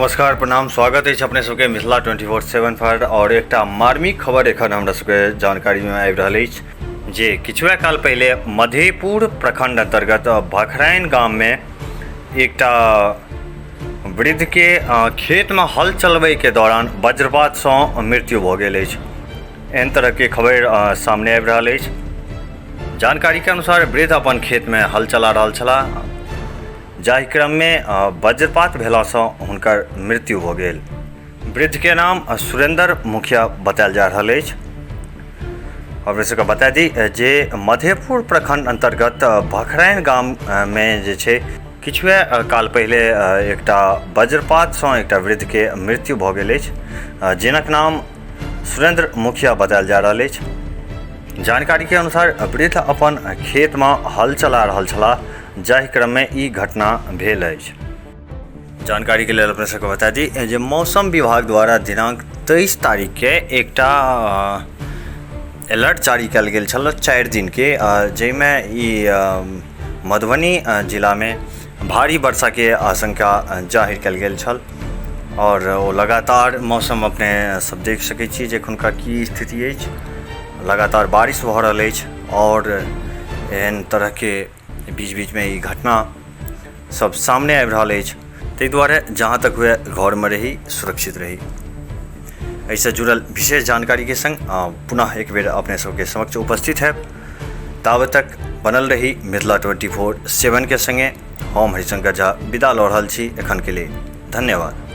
नमस्कार प्रणाम स्वागत है अपने सबके मिथिला 24/7 पर और एक मार्मिक खबर एखन हमरा सबके जानकारी में आबि रहल अछि जे किछुए काल पहले मधेपुर प्रखंड अंतर्गत भखराइन गाम में एकटा वृद्ध के खेत में हल चलबै के दौरान वज्रपात से मृत्यु भ गेल अछि। एहन तरह के खबर सामने आबि रहल अछि। जानकारी के अनुसार वृद्ध अपन खेत में हल चला रहल छलाह, जाहि क्रम में वज्रपात भेला से हुनकर मृत्यु भ गेल। वृद्ध के नाम सुरेंद्र मुखिया बतायल जा रहल अछि। और सबके बता दी जे मधेपुर प्रखंड अंतर्गत भखराइन गाम में जे छै किछुए काल पहले एकटा वज्रपात से एकटा वृद्ध के मृत्यु भ गेल अछि, जिनक नाम सुरेंद्र मुखिया बतायल जा रहल अछि। जानकारी के अनुसार वृद्ध अपन खेत में हल चला रहल छलाह, जाहि क्रम में ई घटना भेल अछि। जानकारी के लिए अपने सबके बता दी जे मौसम विभाग द्वारा दिनांक 23 तारीख के एकटा अलर्ट जारी कयल गेल छल 4 दिन के, जाहिमें ई मधुबनी जिला में भारी वर्षा के आशंका जाहिर कयल गेल छल। और वो लगातार मौसम अपने सब देख सकै छी जे एखुनका की स्थिति अछि। लगातार बारिश भ रहल अछि और एहन तरह के बीच बीच में ये घटना सब सामने आबि रहल अछि। ताहि दुआरे जहाँ तक हुए घर में रही, सुरक्षित रही। ऐसे जुड़ल विशेष जानकारी के संग पुनः एक बेर अपने सबके समक्ष उपस्थित है। ताबत तक बनल रही मिथिला 24/7 के संगे। हम हरिशंकर झा विदा ल रहल छी एखन के लिए। धन्यवाद।